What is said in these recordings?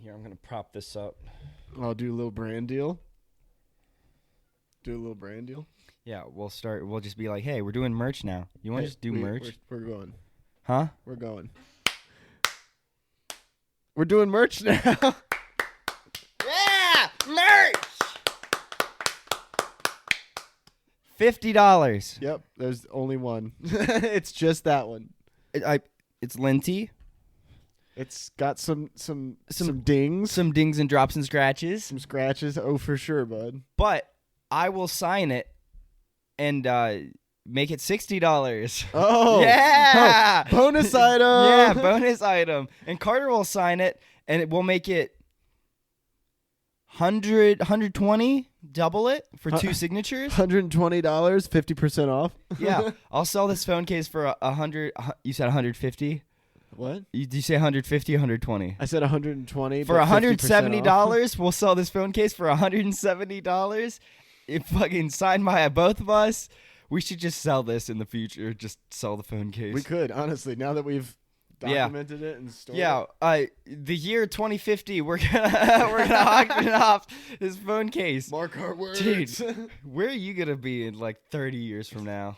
Here, I'm gonna prop this up. I'll do a little brand deal. Yeah, we'll start. We'll just be like, hey, we're doing merch now. You want to just do merch? We're going. Huh? We're going. We're doing merch now. Yeah, merch. $50. Yep, there's only one. It's just that one. It's linty. It's got some dings, Some dings and drops and scratches. some scratches. Oh, for sure, bud. But I will sign it and make it $60. Oh, yeah. Oh, bonus item. Yeah, bonus item. And Carter will sign it, and we'll make it 120, double it for 2 signatures. $120, 50% off. Yeah, I'll sell this phone case for 100. You said 150. What? Did you say 150 or 120? I said 120. For but 170 50% off. dollars, we'll sell this phone case for $170. It fucking signed by both of us. We should just sell this in the future. Just sell the phone case. We could, honestly, now that we've documented it and stored it. The year 2050, we're gonna auction off this phone case. Mark our words. Dude, where are you gonna be in like 30 years from now?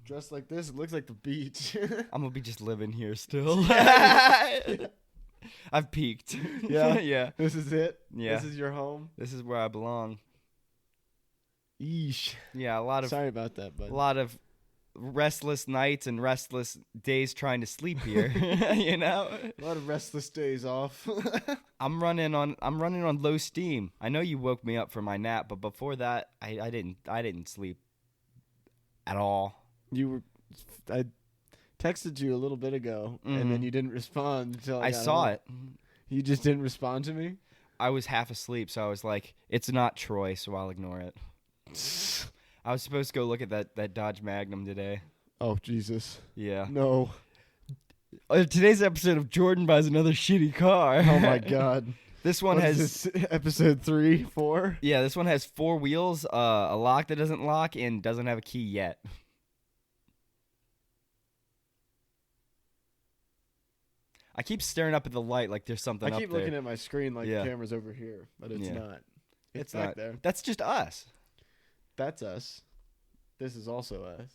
Dressed like this, it looks like the beach. I'm gonna be just living here still. I've peaked. Yeah? Yeah. This is it? Yeah. This is your home? This is where I belong. Eesh. Yeah, a Sorry about that, bud. lot of restless nights and restless days trying to sleep here. You know? A lot of restless days off. I'm running on low steam. I know you woke me up for my nap, but before that, I didn't sleep at all. I texted you a little bit ago, and then you didn't respond until I saw it. You just didn't respond to me? I was half asleep, so I was like, it's not Troy, so I'll ignore it. I was supposed to go look at that Dodge Magnum today. Oh, Jesus. Yeah. No. Today's episode of Jordan buys another shitty car. Oh, my God. This one What has is this, episode 3, 4? Yeah, this one has 4 wheels, a lock that doesn't lock, and doesn't have a key yet. I keep staring up at the light like there's something up there. I keep looking at my screen like Yeah. the camera's over here, but it's Yeah. not. It's not back there. That's just us. That's us. This is also us.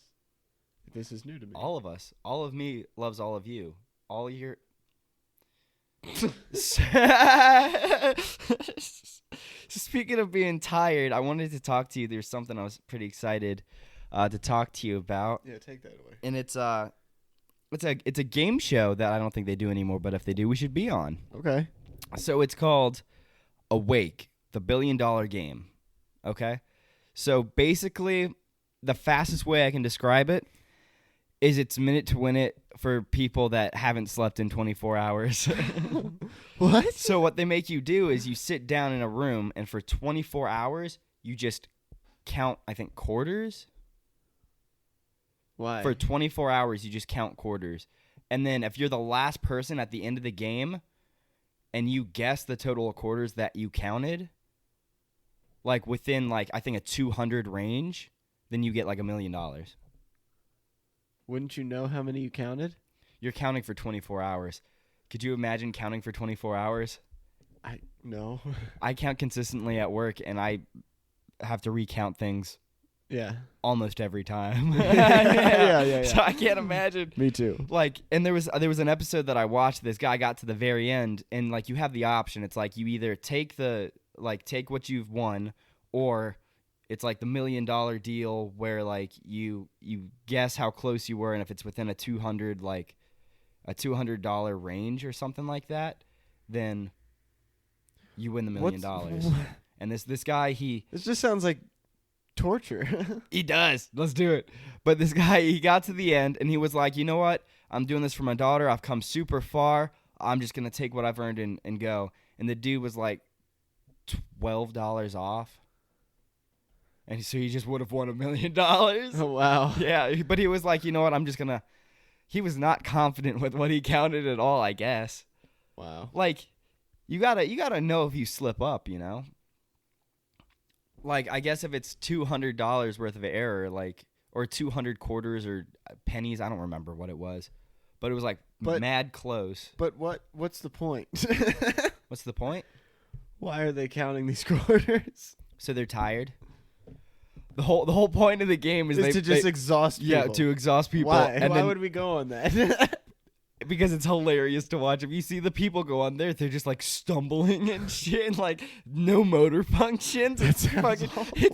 This is new to me. All of us. All of me loves all of you. All your... Speaking of being tired, I wanted to talk to you. There's something I was pretty excited to talk to you about. Yeah, take that away. And it's a game show that I don't think they do anymore, but if they do, we should be on. Okay. So it's called Awake, the $1 billion game. Okay? So basically, the fastest way I can describe it is it's minute to win it for people that haven't slept in 24 hours. What? So what they make you do is you sit down in a room, and for 24 hours, you just count, I think, quarters. Why? For 24 hours, you just count quarters. And then if you're the last person at the end of the game and you guess the total of quarters that you counted, like within, like, I think a 200 range, then you get like $1 million. Wouldn't you know how many you counted? You're counting for 24 hours. Could you imagine counting for 24 hours? No. I count consistently at work, and I have to recount things Yeah. almost every time. Yeah. So I can't imagine. Me too. Like, and there was an episode that I watched. This guy got to the very end, and like you have the option. It's like you either take what you've won, or it's like the $1 million deal where like you guess how close you were, and if it's within a $200 range or something like that, then you win the $1 million. And this guy, This just sounds like torture. he does. Let's do it. But this guy, he got to the end, and he was like, you know what? I'm doing this for my daughter. I've come super far. I'm just going to take what I've earned and go. And the dude was like $12 off. And so he just would have won $1 million. Oh, wow. Yeah, but he was like, you know what? I'm just going to... He was not confident with what he counted at all, I guess. Wow. Like, you gotta know if you slip up, you know? Like, I guess if it's $200 worth of error, like, or 200 quarters or pennies, I don't remember what it was. But it was, like, mad close. But what's the point? What's the point? Why are they counting these quarters? So they're tired. The whole point of the game is to just exhaust people. Yeah, to exhaust people. Why? And Why then, would we go on that? because it's hilarious to watch. If you see the people go on there, they're just like stumbling and shit, and like no motor functions. It's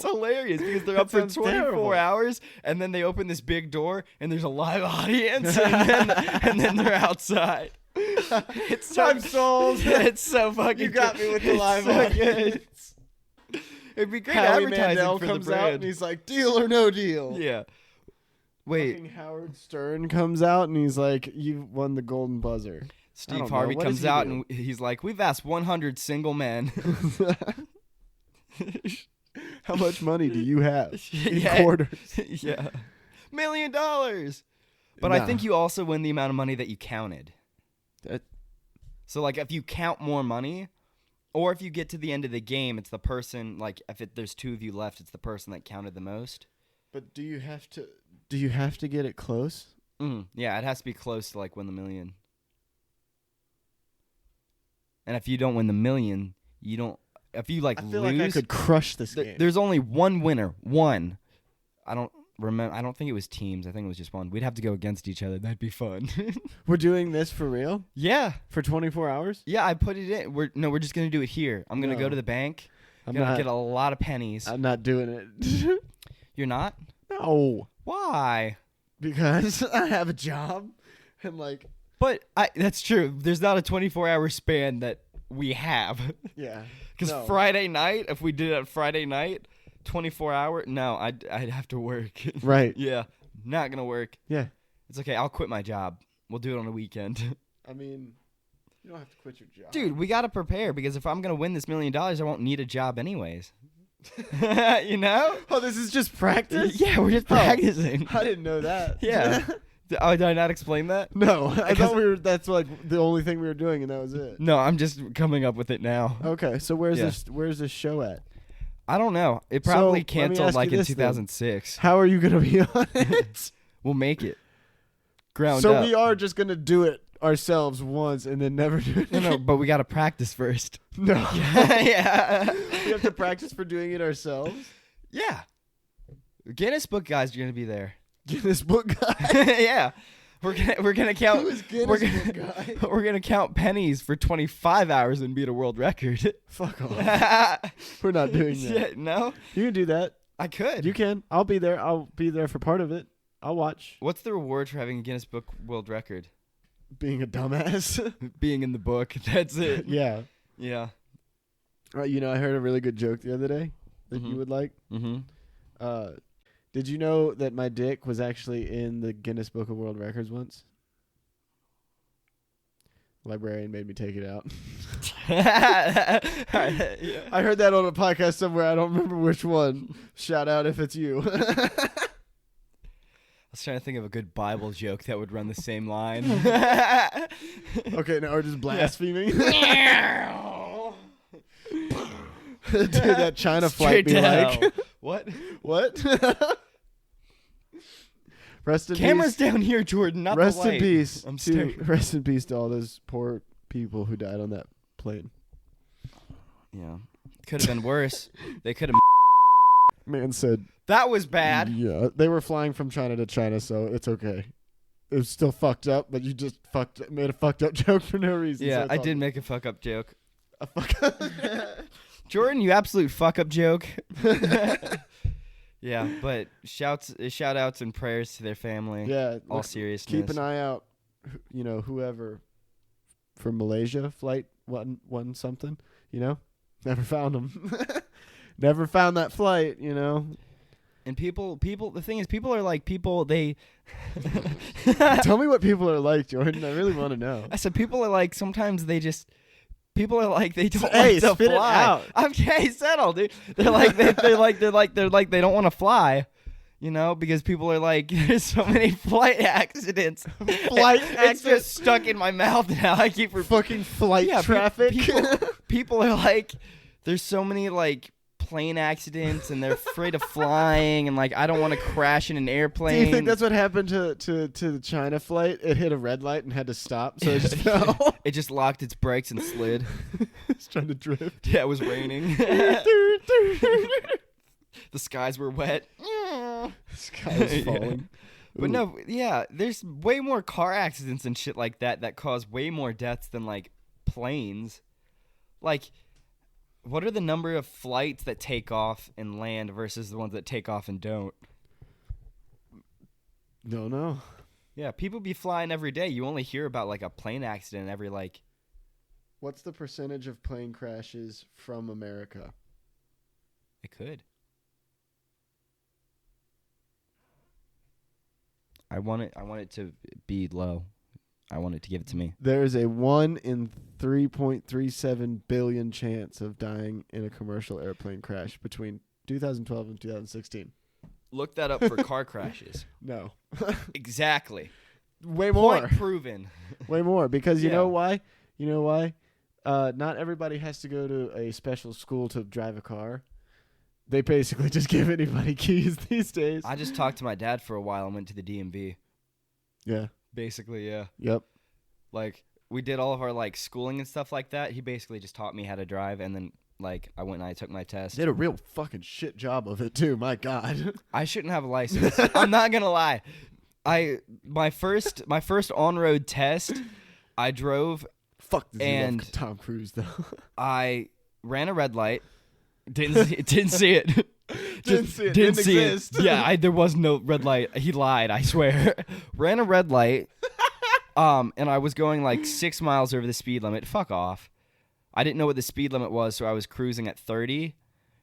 hilarious because they're up for 24 hours, and then they open this big door, and there's a live audience, and then they're outside. It's so I'm sold. It's so fucking. You got me with the live audience. It'd be great Howie advertising Mandel for comes the out brand. and he's like, "Deal or no deal." Yeah. Wait. Fucking Howard Stern comes out and he's like, "You won the golden buzzer." Steve Harvey comes out and he's like, "We've asked 100 single men." How much money do you have in Yeah. quarters? Yeah. $1 million. But Nah. I think you also win the amount of money that you counted. So like if you count more money, or if you get to the end of the game, it's the person, like if there's 2 of you left, it's the person that counted the most. But do you have to get it close? Yeah, it has to be close to like win the million. And if you don't win the million, you don't. If you like I feel lose, like I could crush this game. there's only one winner. One. I don't remember. I don't think it was teams. I think it was just one. We'd have to go against each other. That'd be fun. We're doing this for real? Yeah. For 24 hours? Yeah, I put it in. We're just gonna do it here. I'm gonna go to the bank. I'm gonna get a lot of pennies. I'm not doing it. You're not? No. Why? Because I have a job and like. But that's true. There's not a 24-hour span that we have. Yeah. Because Friday night, if we did it Friday night, 24-hour, no, I'd have to work. Right. Yeah, not gonna work. Yeah. It's okay. I'll quit my job. We'll do it on a weekend. I mean, you don't have to quit your job. Dude, we gotta prepare because if I'm gonna win this $1 million, I won't need a job anyways. You know? Oh, this is just practice? Yeah, we're just practicing. I didn't know that. Yeah. Oh, did I not explain that? No, I thought that's like the only thing we were doing and that was it. No, I'm just coming up with it now. Okay, so where's this show at? I don't know. It probably let me canceled ask like you in this then. 2006. How are you going to be on it? We'll make it. Ground So up. we are just going to do it ourselves once and then never do it again? No, but we got to practice first. No. Yeah. We have to practice for doing it ourselves? Yeah. Guinness Book guys are going to be there. Guinness Book guy? Yeah. We're gonna count. Who is Guinness Book guy? We're gonna count pennies for 25 hours and beat a world record. Fuck off. We're not doing that. Yeah, no, You can do that. I could. You can. I'll be there. I'll be there for part of it. I'll watch. What's the reward for having a Guinness Book World Record? Being a dumbass. Being in the book. That's it. Yeah. Yeah. You know, I heard a really good joke the other day that you would like. Mm-hmm. Did you know that my dick was actually in the Guinness Book of World Records once? Librarian made me take it out. Yeah. I heard that on a podcast somewhere. I don't remember which one. Shout out if it's you. I was trying to think of a good Bible joke that would run the same line. Okay, now we're just blaspheming. Dude, that China flight Straight be to like. hell. What? What? Rest in Camera's peace. down here, Jordan, not Rest the light. in peace. I'm to, staring. rest in peace to all those poor people who died on that plane. Yeah. Could have been worse. They could have. Man said, That was bad. yeah, they were flying from China to China, so it's okay. It was still fucked up, but you just made a fucked up joke for no reason. Yeah, so I did make a fuck up joke. a fuck up. Jordan, you absolute fuck up joke. Yeah, but shout outs and prayers to their family. Yeah, All look, seriousness. keep an eye out. You know, whoever from Malaysia flight one something. You know, never found them. Never found that flight. You know. And people. The thing is, people are like people. They. Tell me what people are like, Jordan. I really want to know. I said people are like sometimes they just. People are like they don't Hey, like to spit it fly. out. I'm okay, settle, dude. They're like they don't want to fly, you know, because people are like there's so many flight accidents. It's just stuck in my mouth now. I keep fucking flight traffic. People are like there's so many like plane accidents and they're afraid of flying and like I don't want to crash in an airplane. Do you think that's what happened to the China flight? It hit a red light and had to stop, so it just fell. It just locked its brakes and slid. It's trying to drift. Yeah, it was raining. The skies were wet. The sky was falling. But no, yeah, there's way more car accidents and shit like that cause way more deaths than like planes. Like, what are the number of flights that take off and land versus the ones that take off and don't? No. Yeah, people be flying every day. You only hear about like a plane accident every like. What's the percentage of plane crashes from America? It could. I want it to be low. I want it to give it to me. There is a 1 in 3.37 billion chance of dying in a commercial airplane crash between 2012 and 2016. Look that up for car crashes. No. Exactly. Way more. Point proven. Way more. Because you Yeah. know why? Not everybody has to go to a special school to drive a car. They basically just give anybody keys these days. I just talked to my dad for a while and went to the DMV. Yeah. Basically, yeah. Yep. Like, we did all of our, like, schooling and stuff like that. He basically just taught me how to drive, and then, like, I went and I took my test. Did a real fucking shit job of it, too. My God. I shouldn't have a license. I'm not going to lie. My first on-road test, I drove. Fuck this And Tom Cruise, though. I ran a red light. Didn't see it. Didn't see it. Didn't exist. Yeah, there was no red light. He lied, I swear. Ran a red light. And I was going like 6 miles over the speed limit. Fuck off. I didn't know what the speed limit was, so I was cruising at 30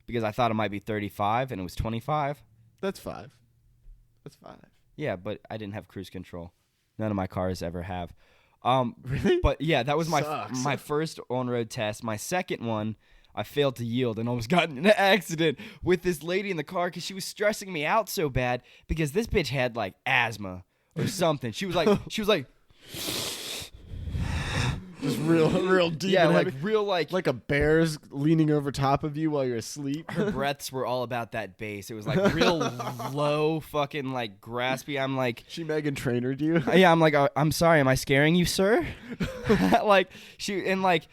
because I thought it might be 35 and it was 25. That's 5. That's 5. Yeah, but I didn't have cruise control. None of my cars ever have. Really? But yeah, that was Sucks. my first on-road test. My second one, I failed to yield and almost got in an accident with this lady in the car because she was stressing me out so bad because this bitch had like asthma or something. She was like, just real deep. yeah, and like heavy. real like A bear's leaning over top of you while you're asleep. her breaths were all about that bass. It was like real low, fucking like graspy. I'm like, She Megan Trainered you. yeah, I'm like, I'm sorry, am I scaring you, sir? Like she and like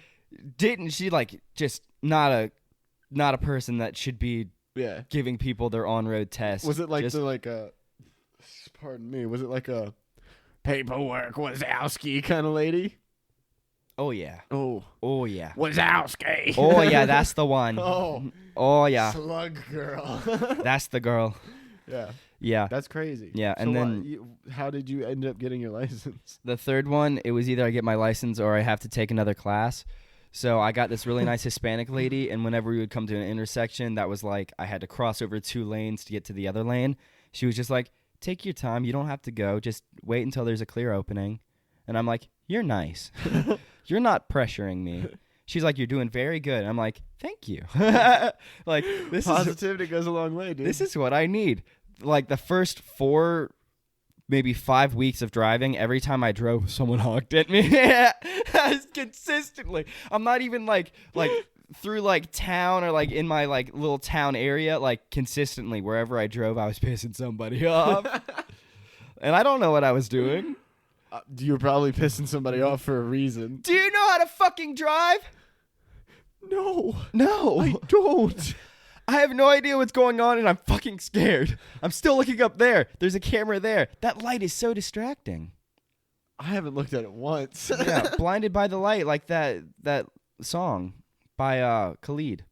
didn't she like just not a person that should be Yeah. giving people their on-road test. Was it like Just- pardon me, was it like a paperwork Wazowski kind of lady? Oh yeah. Oh. Oh yeah. Wazowski. Oh yeah, that's the one. Oh. Oh yeah. Slug girl. That's the girl. Yeah. Yeah. That's crazy. Yeah, So and what, then how did you end up getting your license? the third one, it was either I get my license or I have to take another class. So I got this really nice Hispanic lady, and whenever we would come to an intersection that was like I had to cross over 2 lanes to get to the other lane, she was just like, take your time. You don't have to go. Just wait until there's a clear opening. And I'm like, you're nice. You're not pressuring me. She's like, you're doing very good. And I'm like, thank you. Like this Positivity goes a long way, dude. This is what I need. Like the first 4, maybe 5 weeks of driving, every time I drove, someone honked at me. Consistently. I'm not even like through like town or like in my like little town area. Like consistently, wherever I drove, I was pissing somebody off. And I don't know what I was doing. You were probably pissing somebody off for a reason. Do you know how to fucking drive? No. No. I don't. I have no idea what's going on and I'm fucking scared. I'm still looking up there. There's a camera there. That light is so distracting. I haven't looked at it once. Yeah, Blinded by the Light, like that song by Khalid.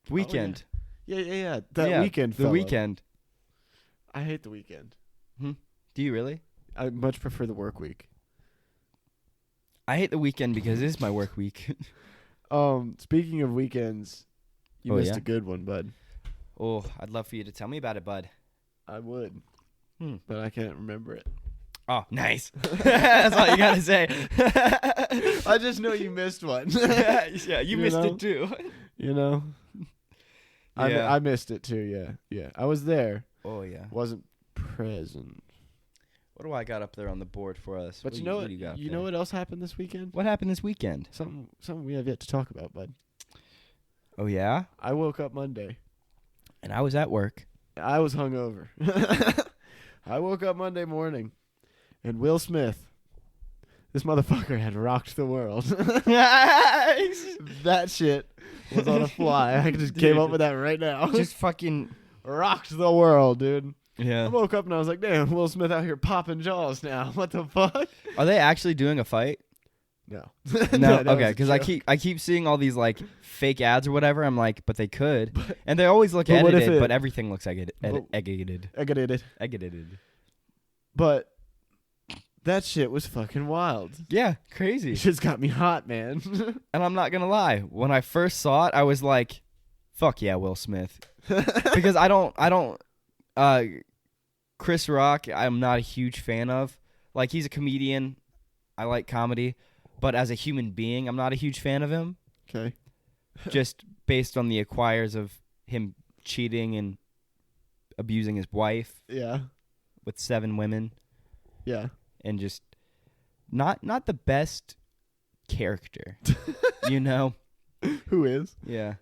Weekend. Yeah. That Yeah, Weekend The fella. Weekend. I hate the weekend. Do you really? I much prefer the work week. I hate the weekend because it is my work week. Speaking of weekends, you Oh, missed yeah? a good one, bud. Oh, I'd love for you to tell me about it, bud. I would. Hmm. But I can't remember it. Oh, nice. That's all you gotta say. I just know you missed one. Yeah, you missed know? it too. You know? Yeah. I missed it too, yeah. I was there. Oh yeah. Wasn't present. What do I got up there on the board for us? But What you do know what what? do you got up You there? know what else happened this weekend? What happened this weekend? Something we have yet to talk about, bud. Oh yeah? I woke up Monday. And I was at work. I was hungover. I woke up Monday morning, and Will Smith, this motherfucker had rocked the world. That shit was on a fly. I just came up with that right now. Just fucking rocked the world, dude. I yeah. woke up and I was like, damn, Will Smith out here popping jaws now. What the fuck? Are they actually doing a fight? No. No, that okay, was a because joke. I keep seeing all these like fake ads or whatever. I'm like, but they could, and they always look but what if edited, it- but everything looks like But- edited. I got it. Edited. But that shit was fucking wild. Yeah, It crazy. just got me hot, man. And I'm not gonna lie, when I first saw it, I was like, "Fuck yeah, Will Smith," because I don't. Chris Rock, I'm not a huge fan of. Like, he's a comedian. I like comedy, but as a human being, I'm not a huge fan of him. Okay. Just based on the acquires of him cheating and abusing his wife Yeah. with 7 women, Yeah. and just not the best character, you know? Who is? Yeah.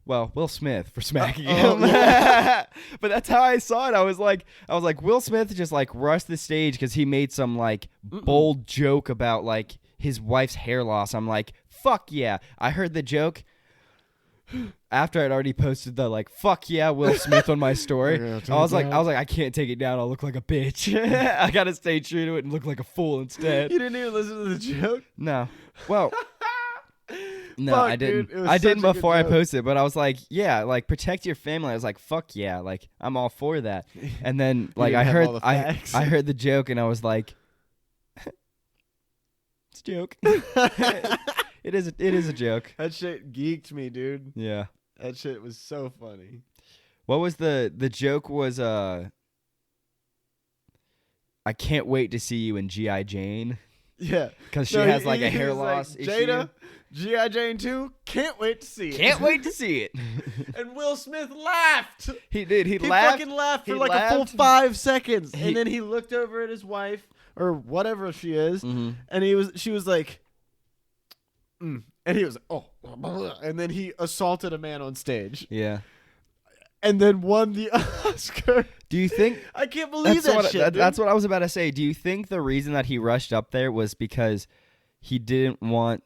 Well, Will Smith for smacking oh, him. yeah. But that's how I saw it. I was like, Will Smith just like rushed the stage because he made some like bold joke about like his wife's hair loss. I'm like, fuck yeah. I heard the joke after I'd already posted the like, fuck yeah, Will Smith on my story. Yeah, I was like, I can't take it down. I'll look like a bitch. I gotta stay true to it and look like a fool instead. You didn't even listen to the joke? No. Well. No, Fuck, I didn't. dude, it was I such didn't a good before I joke. posted it, but I was like, yeah, like protect your family. I was like, fuck yeah, like I'm all for that. And then like didn't I have heard all the I facts. I heard the joke and I was like, it's a joke. It is a joke. That shit geeked me, dude. Yeah. That shit was so funny. What was the joke was I can't wait to see you in G.I. Jane Yeah. because she No, has like a he hair was like, loss issue. Jada, G.I. Jane 2, can't wait to see it. Can't wait to see it. And Will Smith laughed. He did. He He laughed. fucking laughed for He like a full laughed. 5 seconds. He- And then he looked over at his wife, or whatever she is, Mhm. and she was like, and he was oh, and then he assaulted a man on stage, Yeah. and then won the Oscar. Do you think I can't believe that shit. That's what I was about to say. Do you think the reason that he rushed up there was because he didn't want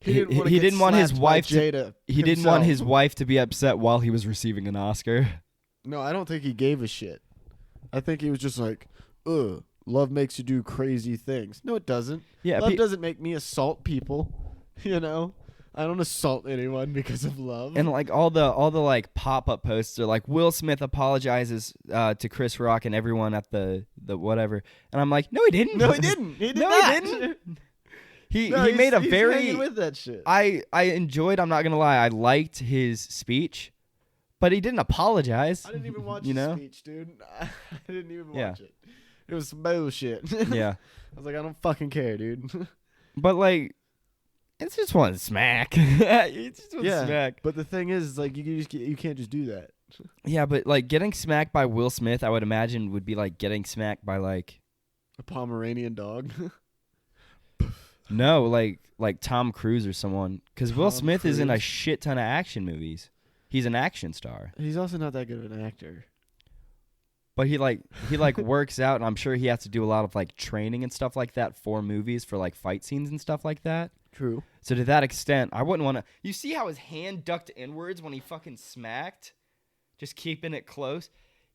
he didn't, wanna he get didn't want his slapped by wife to, Jada. he didn't want his himself. wife to be upset while he was receiving an Oscar. No, I don't think he gave a shit. I think he was just like, ugh, love makes you do crazy things. No, it doesn't. Yeah, Love doesn't make me assault people. You know, I don't assault anyone because of love. and like all the like pop-up posts are like Will Smith apologizes to Chris Rock and everyone at the whatever. And I'm like, no he didn't. no, he didn't. He did No, not. he didn't. He No, he he's- made a he's very hanging with that shit. I enjoyed, I'm not going to lie, I liked his speech, but he didn't apologize. I didn't even watch you his know? speech, dude. I didn't even Yeah. watch it. It was some bullshit. Yeah. I was like, I don't fucking care, dude. But like it's just one smack. It's just one smack. But the thing is, like, you can't just do that. Yeah, but like getting smacked by Will Smith, I would imagine would be like getting smacked by like A Pomeranian dog. no, like Tom Cruise or someone, cuz Will Tom Smith is in a Cruise? shit ton of action movies. He's an action star. He's also not that good of an actor. But he works out, and I'm sure he has to do a lot of like training and stuff like that for movies, for like fight scenes and stuff like that. True. So to that extent, I wouldn't want to. You see how his hand ducked inwards when he fucking smacked, just keeping it close.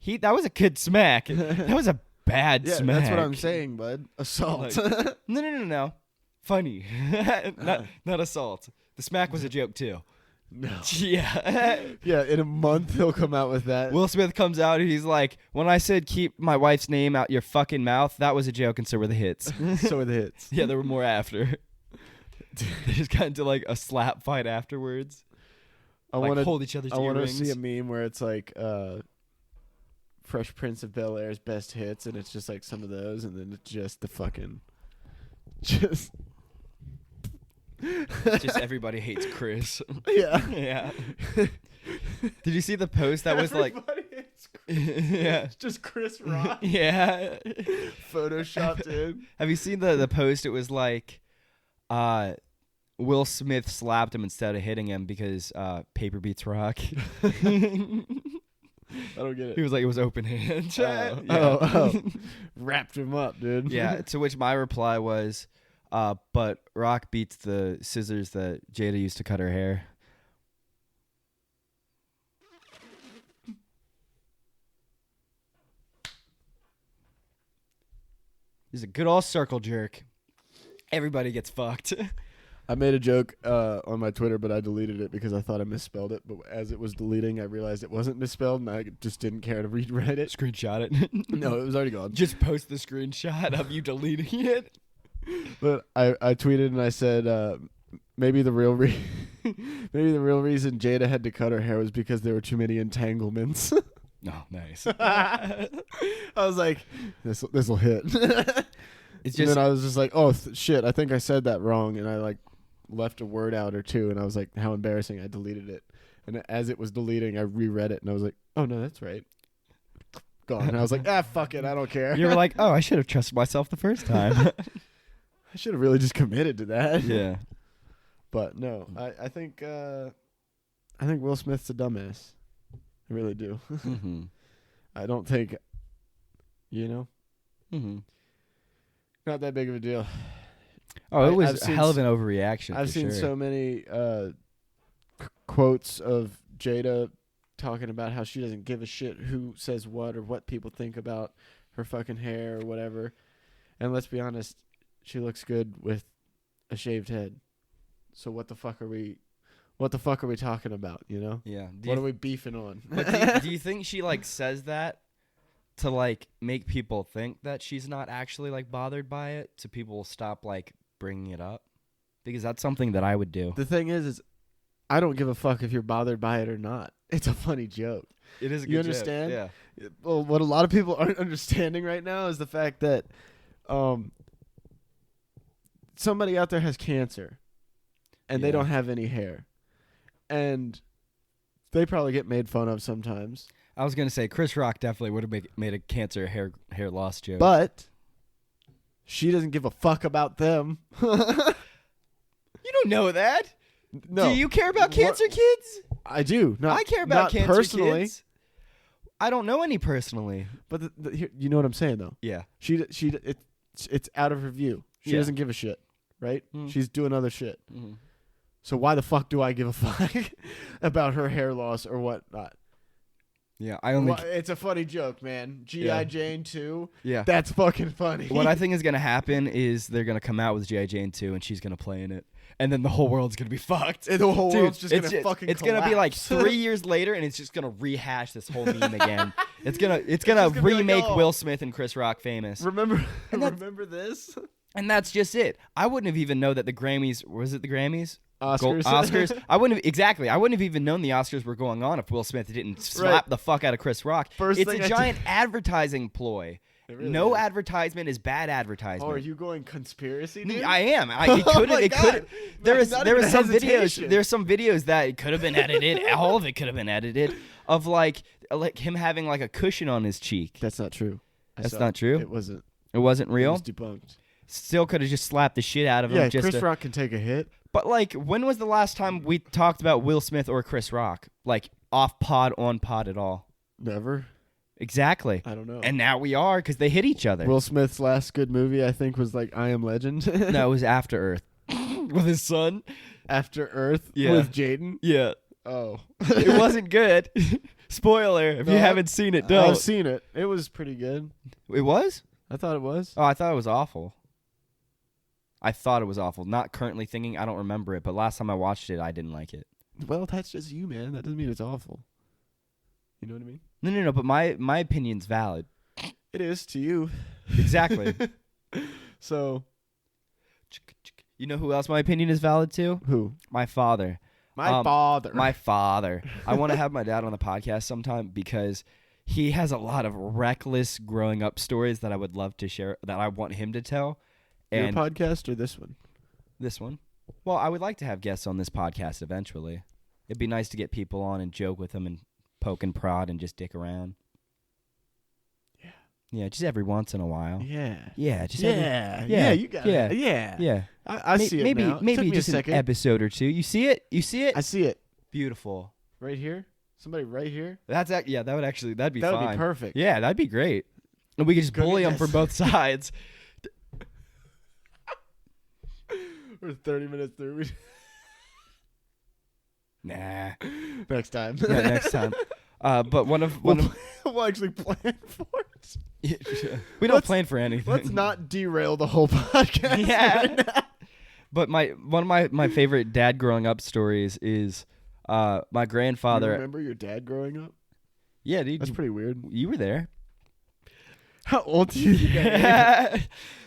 That was a good smack. That was a bad Yeah, smack. that's what I'm saying, bud. Assault. No. Funny, not assault. The smack was a joke too. No. Yeah. Yeah, in a month he'll come out with that. Will Smith comes out and he's like, when I said keep my wife's name out your fucking mouth, that was a joke and so were the hits. So are the hits. Yeah, there were more after. They just got into like a slap fight afterwards. I Like want to hold each other's I want to earrings. see a meme where it's like Fresh Prince of Bel-Air's best hits, and it's just like some of those, and then it's just the fucking just Just everybody hates Chris. yeah. Yeah. Did you see the post that was like Everybody hates Chris. yeah. It's just Chris Rock Yeah. photoshopped in. Have you seen the post? It was like Will Smith slapped him instead of hitting him because paper beats rock. I don't get it. He was like, it was open hand. Wrapped him up, dude. Yeah, to which my reply was, but Rock beats the scissors that Jada used to cut her hair. He's a good old circle jerk. Everybody gets fucked. I made a joke on my Twitter, but I deleted it because I thought I misspelled it. But as it was deleting, I realized it wasn't misspelled, and I just didn't care to rewrite it. Screenshot it. No, it was already gone. Just post the screenshot of you deleting it. But I tweeted and I said maybe the real reason Jada had to cut her hair was because there were too many entanglements. Oh, nice. I was like, this will hit. It's And just then I was just like, oh shit, I think I said that wrong, and I like left a word out or two, and I was like, how embarrassing! I deleted it, and as it was deleting, I reread it, and I was like, oh no, that's right. Gone. And I was like, fuck it, I don't care. you were like, oh, I should have trusted myself the first time. I should have really just committed to that. Yeah. But no, I think Will Smith's a dumbass. I really do. Mm-hmm. I don't think, Mm-hmm. not that big of a deal. Oh, it was I've a seen hell of an overreaction. I've for seen sure. so many quotes of Jada talking about how she doesn't give a shit who says what or what people think about her fucking hair or whatever. And let's be honest, she looks good with a shaved head. So what the fuck are we talking about, Yeah. What are we beefing on? But do you think she like says that to like make people think that she's not actually like bothered by it, so people will stop like bringing it up? Because that's something that I would do. The thing is I don't give a fuck if you're bothered by it or not. It's a funny joke. It is a good You understand? joke. Yeah. Well, what a lot of people aren't understanding right now is the fact that somebody out there has cancer and they Yeah. don't have any hair. And they probably get made fun of sometimes. I was gonna say Chris Rock definitely would have made a cancer hair loss joke. But she doesn't give a fuck about them. you don't know that. No. Do you care about cancer kids? I do. Not, I care about not cancer personally, kids. I don't know any personally. But you know what I'm saying though. Yeah. It's out of her view. She Yeah. doesn't give a shit, right? Mm. She's doing other shit. Mm-hmm. So why the fuck do I give a fuck about her hair loss or whatnot? Yeah, I only. It's a funny joke, man. G.I. Yeah. Jane 2. Yeah. That's fucking funny. What I think is gonna happen is they're gonna come out with G.I. Jane 2 and she's gonna play in it, and then the whole world's gonna be fucked. And the whole Dude, world's just it's gonna fucking It's gonna be like collapse. 3 years later, and it's just gonna rehash this whole meme again. It's gonna just gonna be like, remake oh. Will Smith and Chris Rock famous, Remember that's- remember this? and that's just it. I wouldn't have even known that the Grammys was it the Grammys. Oscars. Oscars. I wouldn't have even known the Oscars were going on if Will Smith didn't slap the fuck out of Chris Rock. First it's thing a I giant advertising ploy. It really No is. advertisement is bad Oh, advertisement. are you going conspiracy, dude? I am. It Oh could my have. It God. could. There was. Not There even was some hesitation. videos. There's some videos that it could have been edited. All of it could have been edited. Of like him having like a cushion on his cheek. That's not true. That's not true? It wasn't. It wasn't It real. was debunked. Still could have just slapped the shit out of him. Yeah, just Chris to- Rock can take a hit. But like, when was the last time we talked about Will Smith or Chris Rock? Like off pod, on pod at all? Never. Exactly. I don't know. And now we are because they hit each other. Will Smith's last good movie, I think, was like I Am Legend. No, it was After Earth with his son. After Earth Yeah. with Jaden. Yeah, Oh. it wasn't good. Spoiler: if No, you haven't seen it, don't. I've seen it. It was pretty good. It was? I thought it was. Oh, I thought it was awful. I thought it was awful. Not currently thinking, I don't remember it, but last time I watched it, I didn't like it. Well, that's just you, man. That doesn't mean it's awful. You know what I mean? No, but my opinion's valid. It is to you. Exactly. So, You know who else my opinion is valid to? who? My father. My father. My father. I want to have my dad on the podcast sometime because he has a lot of reckless growing up stories that I would love to share, that I want him to tell. Your And podcast or this one? this one. Well, I would like to have guests on this podcast eventually. It'd be nice to get people on and joke with them and poke and prod and just dick around. Yeah. Yeah, just every once in a while. Yeah. Yeah, just Yeah, you got it. Yeah. yeah. I see it now. Took Maybe me just a an second. episode or two. You see it? You see it? I see it. Beautiful. Right here? Somebody right here? That'd be fine. That would be perfect. Yeah, that'd be great. And we could just bully them from both sides. We're 30 minutes through. Nah. Next time. Yeah, next time. But one of we'll actually plan for it. we don't plan for anything. Let's not derail the whole podcast. Yeah. Right now. But one of my favorite dad growing up stories is my grandfather. You remember your dad growing up? Yeah, dude. That's pretty weird. You were there. How old do you think I am?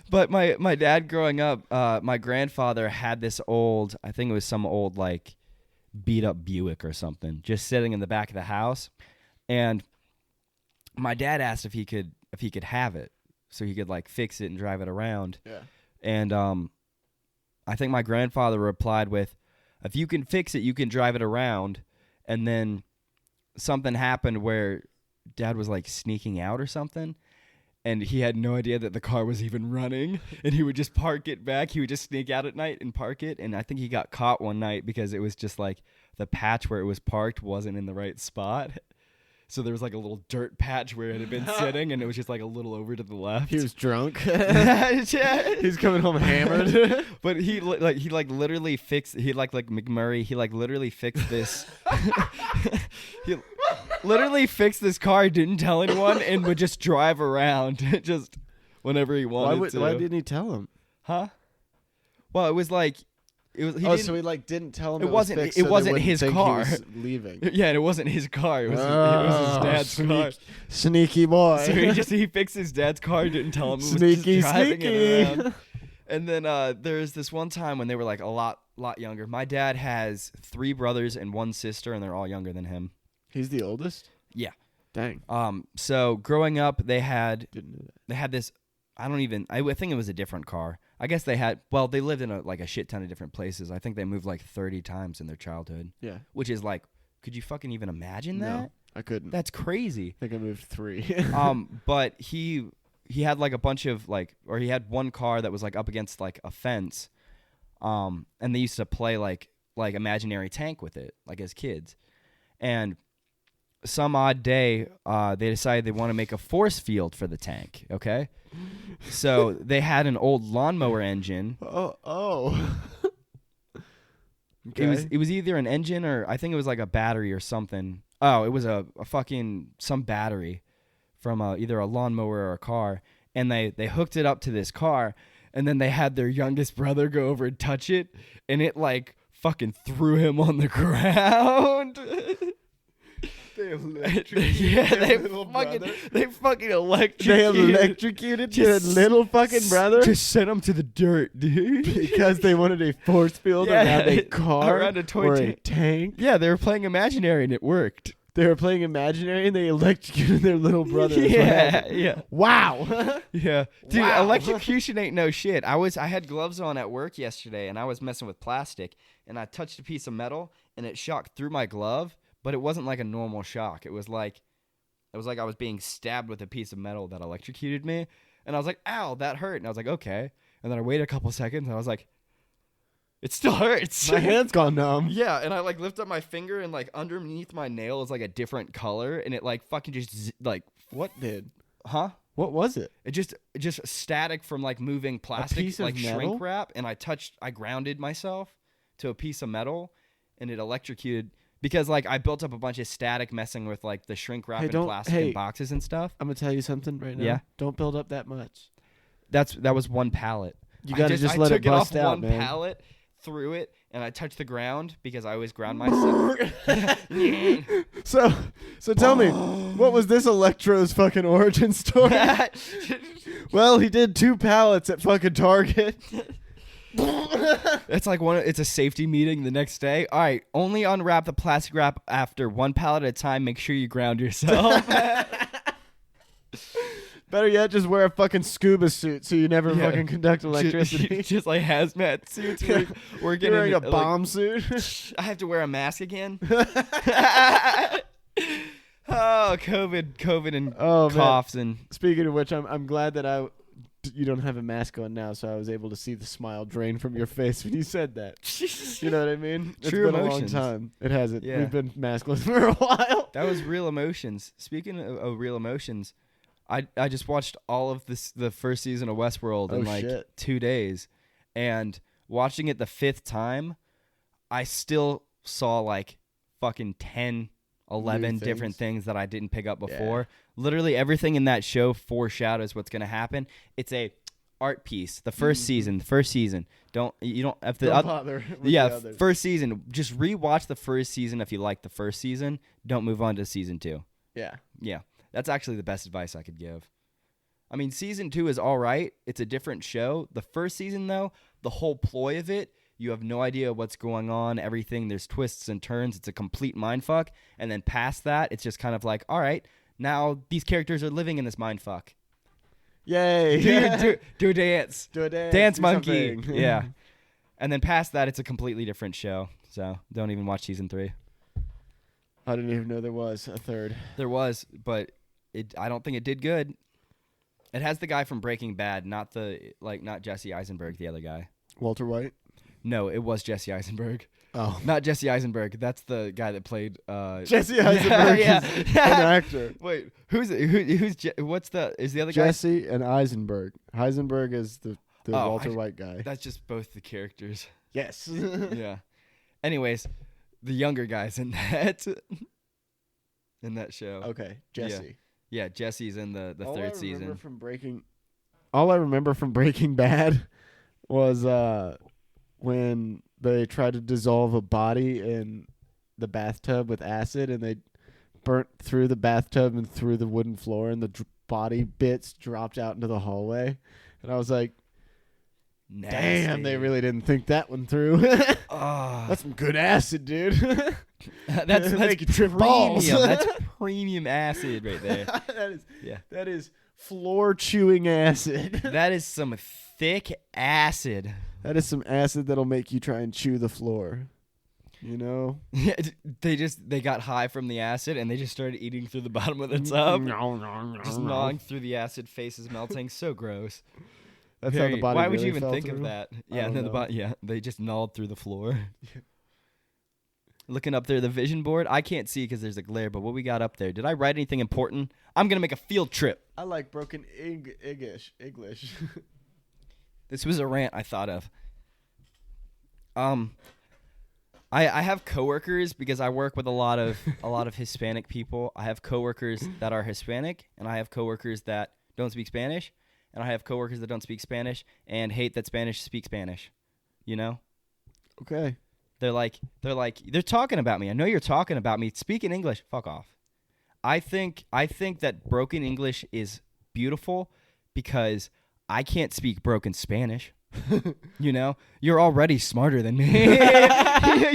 But my dad growing up, my grandfather had this old, I think it was some old like beat up Buick or something, just sitting in the back of the house. And my dad asked if he could have it so he could like fix it and drive it around. Yeah. And I think my grandfather replied with, if you can fix it, you can drive it around. And then something happened where dad was like sneaking out or something. And he had no idea that the car was even running. And he would just park it back. He would just sneak out at night and park it. And I think he got caught one night because it was just like the patch where it was parked wasn't in the right spot. So there was like a little dirt patch where it had been sitting, and it was just like a little over to the left. He was drunk. Yeah. He's coming home hammered. But he literally fixed. He like McMurray. He like literally fixed this. He literally fixed this car. Didn't tell anyone, and would just drive around just whenever he wanted to. Why didn't he tell him? Huh? Well, it was like. So he like didn't tell him it wasn't. fixed, It so wasn't his car. He was leaving. Yeah, and it wasn't his car. It was his dad's car. Sneaky boy. So he fixed his dad's car. Didn't tell him. It was just driving it around. And then there's this one time when they were like a lot younger. My dad has 3 brothers and 1 sister, and they're all younger than him. He's the oldest? Yeah. Dang. So growing up, they had Didn't know that. this. I think it was a different car. I guess they lived in a shit ton of different places. I think they moved like 30 times in their childhood. Yeah. Which is like, could you fucking even imagine that? No, I couldn't. That's crazy. I think I moved 3. But he had like a bunch of or he had one car that was like up against like a fence. And they used to play like imaginary tank with it, like as kids. And some odd day, they decided they want to make a force field for the tank. Okay. So they had an old lawnmower engine. Oh. Okay. It was either an engine or I think it was like a battery or something. Oh, it was a fucking some battery from either a lawnmower or a car, and they hooked it up to this car, and then they had their youngest brother go over and touch it, and it like fucking threw him on the ground. They fucking electrocuted. They electrocuted their little fucking brother. Just sent him to the dirt, dude. Because they wanted a force field around a car, around a toy or a tank. Yeah, they were playing imaginary and it worked. They were playing imaginary and they electrocuted their little brother. Yeah. Wow. Yeah. Dude, Wow. electrocution ain't no shit. I had gloves on at work yesterday and I was messing with plastic and I touched a piece of metal and it shocked through my glove. But it wasn't like a normal shock. It was like I was being stabbed with a piece of metal that electrocuted me. And I was like, ow, that hurt. And I was like, okay. And then I waited a couple seconds and I was like, it still hurts. My hand's gone numb. Yeah. And I like lift up my finger and like underneath my nail is like a different color. And it like fucking just like. What did? Huh? What was it? It just static from like moving plastic, piece of like metal? shrink wrap. And I grounded myself to a piece of metal and it electrocuted. Because like I built up a bunch of static messing with like the shrink wrap and plastic and boxes and stuff. I'm gonna tell you something right now. Yeah. Don't build up that much. That was one pallet. You gotta just I let took it bust off out, one man. pallet, threw it, and I touched the ground because I always ground myself. So tell me, what was this Electro's fucking origin story? Well, he did 2 pallets at fucking Target. It's like it's a safety meeting the next day. All right, only unwrap the plastic wrap after 1 pallet at a time. Make sure you ground yourself. Better yet, just wear a fucking scuba suit so you never fucking conduct electricity. Just like hazmat suits. We're You're wearing a bomb suit. I have to wear a mask again. Oh, COVID, and Oh, man. coughs and Speaking of which, I'm glad that you don't have a mask on now, so I was able to see the smile drain from your face when you said that. You know what I mean? It's True been emotions. a long time. It hasn't. Yeah. We've been maskless for a while. that was real emotions. Speaking of real emotions, I just watched all of the first season of Westworld in like shit. 2 days, and watching it the 5th time, I still saw like fucking 10, 11 different things that I didn't pick up before. Yeah. Literally everything in that show foreshadows what's going to happen. It's a art piece. The first season. Don't have to. Don't bother. With the others. First season. Just rewatch the first season if you like the first season. Don't move on to season 2. Yeah. Yeah, that's actually the best advice I could give. I mean, season 2 is all right. It's a different show. The first season, though, the whole ploy of it, you have no idea what's going on, everything. There's twists and turns. It's a complete mindfuck. And then past that, it's just kind of like, all right, now these characters are living in this mindfuck. Yay. Do a dance. Do a dance. Dance do monkey. something. Yeah. And then past that, it's a completely different show. So don't even watch season 3. I didn't even know there was a third. There was, but I don't think it did good. It has the guy from Breaking Bad, not Jesse Eisenberg, the other guy. Walter White? No, it was Jesse Eisenberg. Oh. Not Jesse Eisenberg. That's the guy that played Jesse Eisenberg yeah. is an actor. Wait, is the other guy? Jesse and Eisenberg. Heisenberg is the Walter White guy. That's just both the characters. Yes. Yeah. Anyways, the younger guys in that show. Okay, Jesse. Yeah, Jesse's in the third season. All I remember from Breaking Bad was when they tried to dissolve a body in the bathtub with acid, and they burnt through the bathtub and through the wooden floor, and the body bits dropped out into the hallway. And I was like, Nasty. damn, they really didn't think that one through. That's some good acid, dude. that's make you trip premium. balls. That's premium acid right there. That is floor chewing acid. That is some thick acid. That is some acid that'll make you try and chew the floor. You know? Yeah, they got high from the acid and they just started eating through the bottom of the tub. Just gnawing through the acid, faces melting. So gross. That's how the body Why would really you even fell think through? of that? Yeah, and then they just gnawed through the floor. Looking up there, the vision board. I can't see because there's a glare, but what we got up there? Did I write anything important? I'm going to make a field trip. I like broken English. This was a rant I thought of. I have coworkers because I work with a lot of Hispanic people. I have coworkers that are Hispanic, and I have coworkers that don't speak Spanish, and I have coworkers that don't speak Spanish and hate that Spanish speak Spanish. You know? Okay. They're talking about me. I know you're talking about me. Speak in English. Fuck off. I think that broken English is beautiful because I can't speak broken Spanish. You know, you're already smarter than me.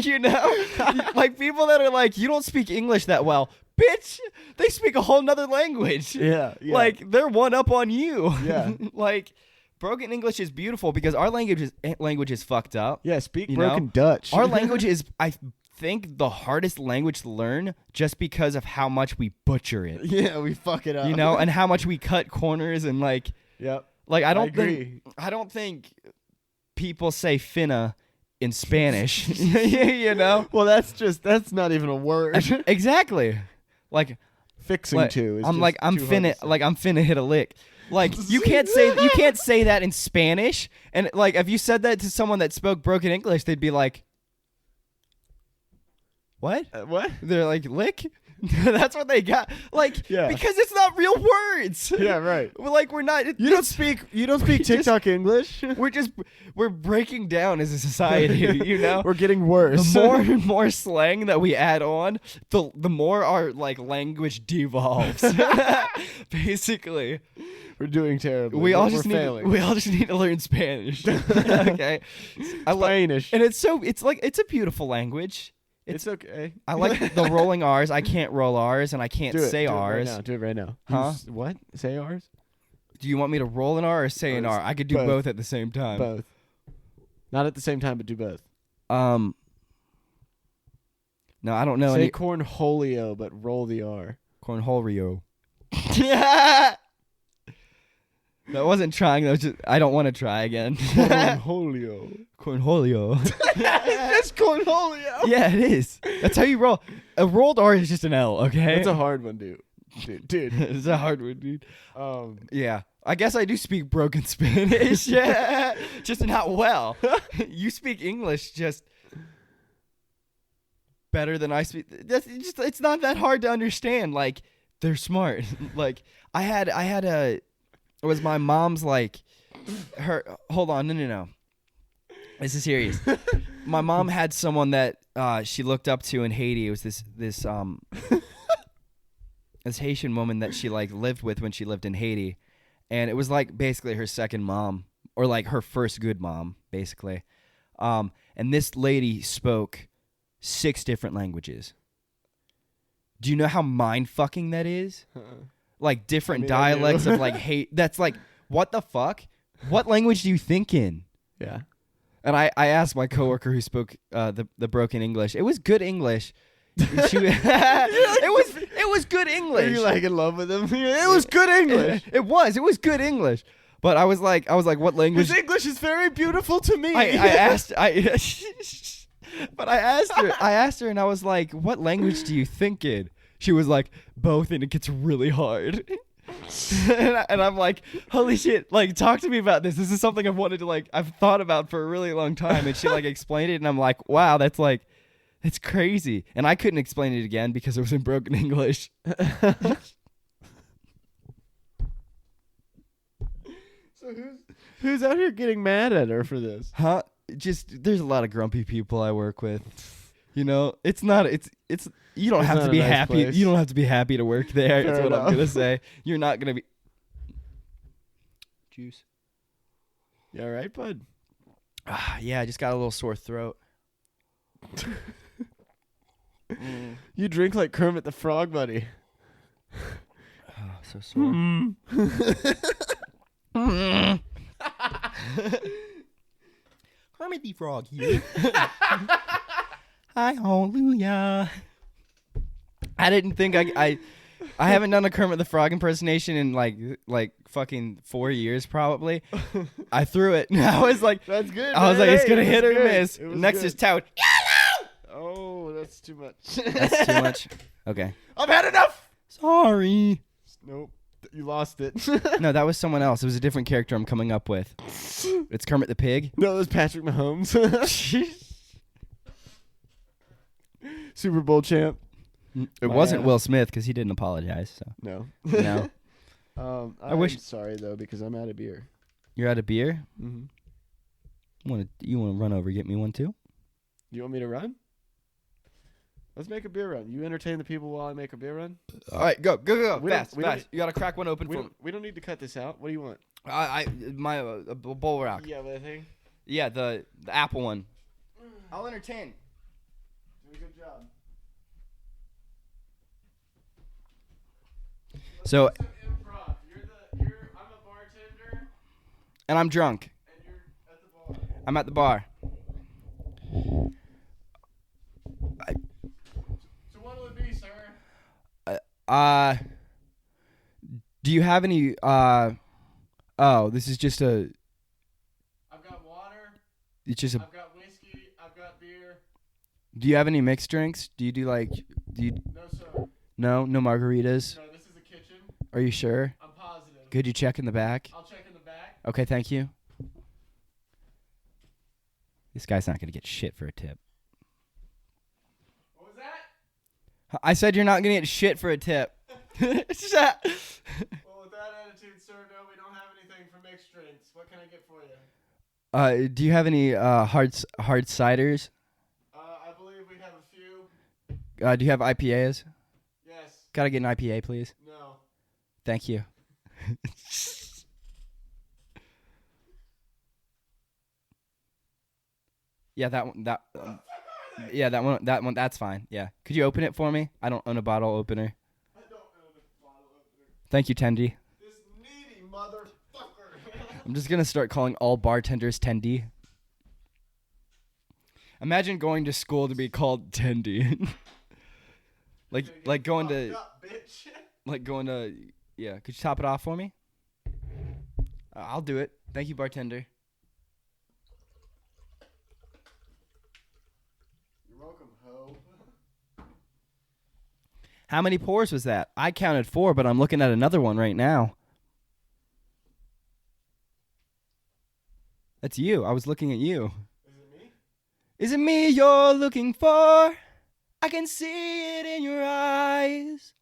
You know, like people that are like, you don't speak English that well, bitch. They speak a whole nother language. Yeah. Like they're one up on you. Yeah. Like broken English is beautiful because our language is fucked up. Yeah. Speak you broken know? Dutch. Our language is, I think, the hardest language to learn just because of how much we butcher it. Yeah, we fuck it up. You know, and how much we cut corners and like. Yep. Like I don't agree. think people say finna in Spanish. You know? Well, that's not even a word. Exactly. Like Fixing to is I'm just like I'm too hard to say. finna hit a lick. Like you can't say that in Spanish. And like if you said that to someone that spoke broken English, they'd be like, "What?" What? They're like, "Lick?" That's what they got. Like, Yeah. because it's not real words. Yeah, right. We're not. You don't speak TikTok English. We're breaking down as a society. You know, We're getting worse. the more and more slang that we add on, the more our like language devolves. Basically, We're doing terribly. we all We're just failing. need to learn Spanish. Okay, Spanish. and it's a beautiful language. It's okay. I like the rolling R's. I can't roll R's, and I can't say R's. Do it right now. Huh? What? Say R's? Do you want me to roll an R or say an R? I could do Both. both at the same time. Both. Not at the same time, but do both. No, I don't know Say any cornholio, but roll the R. Cornholio. That wasn't trying. That was just, I don't want to try again. Cornholio. Cornholio. That's cornholio. Yeah, it is. That's how you roll. A rolled R is just an L, okay? That's a hard one, dude. Dude. It's a hard one, dude. Yeah. I guess I do speak broken Spanish. Yeah. Just not well. You speak English just better than I speak. It's not that hard to understand. Like, they're smart. Like, it was my mom's, like, hold on. No. This is serious. My mom had someone that she looked up to in Haiti. It was this this Haitian woman that she, like, lived with when she lived in Haiti. And it was, like, basically her second mom, or, like, her first good mom, basically. And this lady spoke 6 different languages. Do you know how mind-fucking that is? Like, different dialects of, like, hate. That's, like, what the fuck? What language do you think in? Yeah. And I asked my coworker who spoke the broken English. It was good English. It was good English. Are you, like, in love with him? It was good English. It was good English. But I was like, what language? His English is very beautiful to me. But I asked her, and I was like, what language do you think in? She was like, both, and it gets really hard. and I'm like, holy shit, like, talk to me about this. This is something I've wanted to, like, I've thought about for a really long time. And she, like, explained it, and I'm like, wow, that's crazy. And I couldn't explain it again because it was in broken English. So who's out here getting mad at her for this? Huh? Just, there's a lot of grumpy people I work with. You know, it's not, you don't have to be happy. You don't have to be happy to work there. That's what I'm going to say. You're not going to be. Juice. You all right, bud? Yeah, I just got a little sore throat. You drink like Kermit the Frog, buddy. Oh, so sore. Kermit the Frog here. Hi, hallelujah. I didn't think I haven't done a Kermit the Frog impersonation in like fucking 4 years probably. I threw it. I was like, that's good. I was like, it's gonna hit or miss. Next Next is Toad. Oh, that's too much. That's too much. Okay. I've had enough. Sorry. Nope. You lost it. No, that was someone else. It was a different character I'm coming up with. It's Kermit the Pig. No, it was Patrick Mahomes. Super Bowl champ. It wasn't Will Smith because he didn't apologize. So no. No. I'm sorry though because I'm out of beer. You're out of beer? Mm-hmm. You want to run over, get me one too? You want me to run? Let's make a beer run. You entertain the people while I make a beer run. All right, go, fast. We don't- You gotta crack one open for me. We don't need to cut this out. What do you want? My bowl rock. Yeah, that thing. Yeah, the apple one. I'll entertain. Do a good job. So, Improv. I'm a bartender. and I'm drunk. And you're at the bar. I'm at the bar. So what will it be, sir? Do you have any? This is just a. I've got water. It's just a. I've got whiskey. I've got beer. Do you have any mixed drinks? Do you do like? No, sir. No margaritas. No, this is a kitchen. Are you sure? I'm positive. Could you check in the back? I'll check in the back. Okay, thank you. This guy's not gonna get shit for a tip. What was that? I said you're not gonna get shit for a tip. Well, with that attitude, sir, no, we don't have anything for mixed drinks. What can I get for you? Do you have any hard ciders? I believe we have a few. Do you have IPAs? Yes. Gotta get an IPA, please. No. Thank you. Yeah, that one. That one. That's fine. Yeah. Could you open it for me? I don't own a bottle opener. I don't own a bottle opener. Thank you, Tendy. This needy motherfucker. I'm just gonna start calling all bartenders Tendy. Imagine going to school to be called Tendy. like going to. Up, bitch. Like going to, yeah. Could you top it off for me? I'll do it. Thank you, bartender. You're welcome, ho. How many pours was that? I counted 4, but I'm looking at another one right now. That's you. I was looking at you. Is it me? Is it me you're looking for? I can see it in your eyes.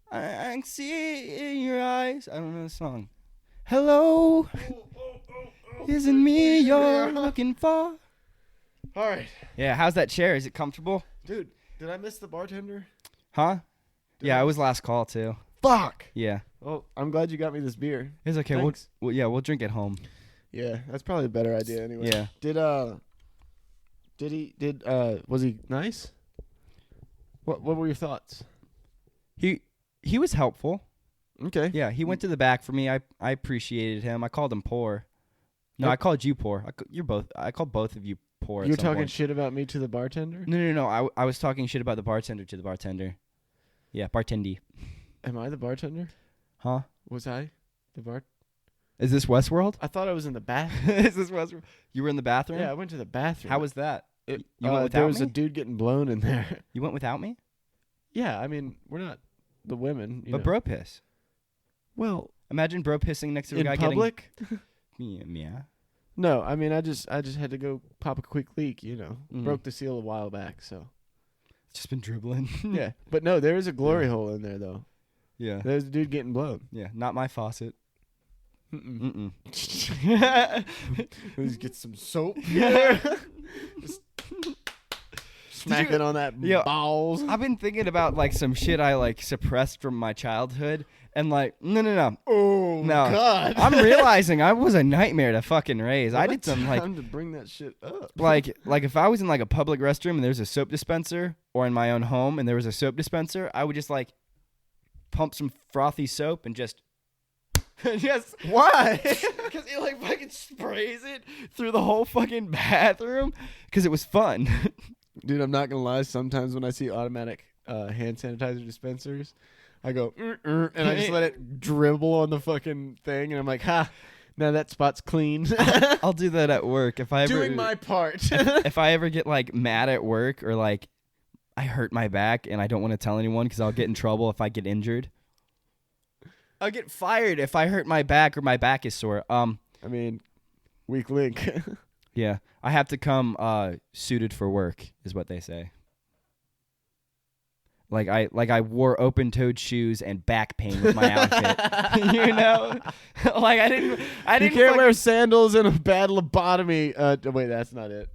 I can see it in your eyes. I don't know the song. Hello. Is it me you're looking for? All right. Yeah, how's that chair? Is it comfortable? Dude, did I miss the bartender? Huh? Yeah, it was last call too. Fuck. Yeah. Well, I'm glad you got me this beer. It's okay. Thanks. We'll drink it home. Yeah, that's probably a better idea anyway. Yeah. Was he nice? What were your thoughts? He was helpful. Okay. Yeah, he went to the back for me. I appreciated him. I called him poor. No, I called you poor. I called both of you poor. You're at some talking point. shit about me to the bartender? No. I was talking shit about the bartender to the bartender. Yeah, bartendy. Am I the bartender? Huh? Was I the bar? Is this Westworld? I thought I was in the bathroom. Is this Westworld? You were in the bathroom? Yeah, I went to the bathroom. How was that? it? You went without there was me? a dude getting blown in there. You went without me? Yeah, I mean, we're not the women. But bro piss. Well, Imagine bro pissing next to a in guy public? getting... Yeah. No, I mean, I just had to go pop a quick leak, Mhm. Broke the seal a while back, so. Just been dribbling. Yeah, but no, there is a glory hole in there, though. Yeah. There's a dude getting blown. Yeah, not my faucet. Mm-mm. Mm-mm. Let's get some soap. Just smack it on that Yo, balls. I've been thinking about like some shit I like suppressed from my childhood, and like no. Oh No. God! I'm realizing I was a nightmare to fucking raise. I did some like time to bring that shit up. like if I was in like a public restroom and there's a soap dispenser, or in my own home and there was a soap dispenser, I would just like pump some frothy soap and just Why? because it like fucking sprays it through the whole fucking bathroom because it was fun. Dude, I'm not gonna lie. Sometimes when I see automatic hand sanitizer dispensers, I go and I just let it dribble on the fucking thing, and I'm like, ha! Now that spot's clean. I'll do that at work if I ever Doing my part. if I ever get like mad at work or like I hurt my back and I don't want to tell anyone because I'll get in trouble if I get injured. I'll get fired if I hurt my back or my back is sore. I mean, weak link. Yeah, I have to come suited for work is what they say. Like I wore open-toed shoes and back pain with my outfit. You know? Like I didn't You can't wear sandals and a bad lobotomy. Wait, that's not it.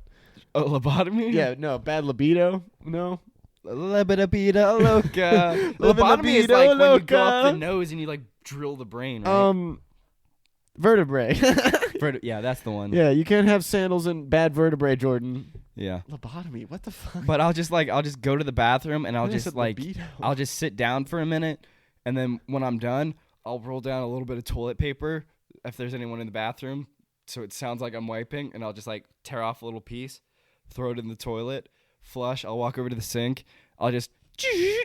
Oh, lobotomy? Yeah, no, bad libido. No. Libido loca. Lobotomy is like when you go up the loca. nose and you like drill the brain, right? Vertebrae. Yeah, that's the one. Yeah, you can't have sandals and bad vertebrae, Jordan. Yeah. Lobotomy, what the fuck? But I'll just go to the bathroom and I'll I just said like libido. I'll just sit down for a minute, and then when I'm done, I'll roll down a little bit of toilet paper if there's anyone in the bathroom, so it sounds like I'm wiping, and I'll just like tear off a little piece, throw it in the toilet, flush. I'll walk over to the sink. I'll just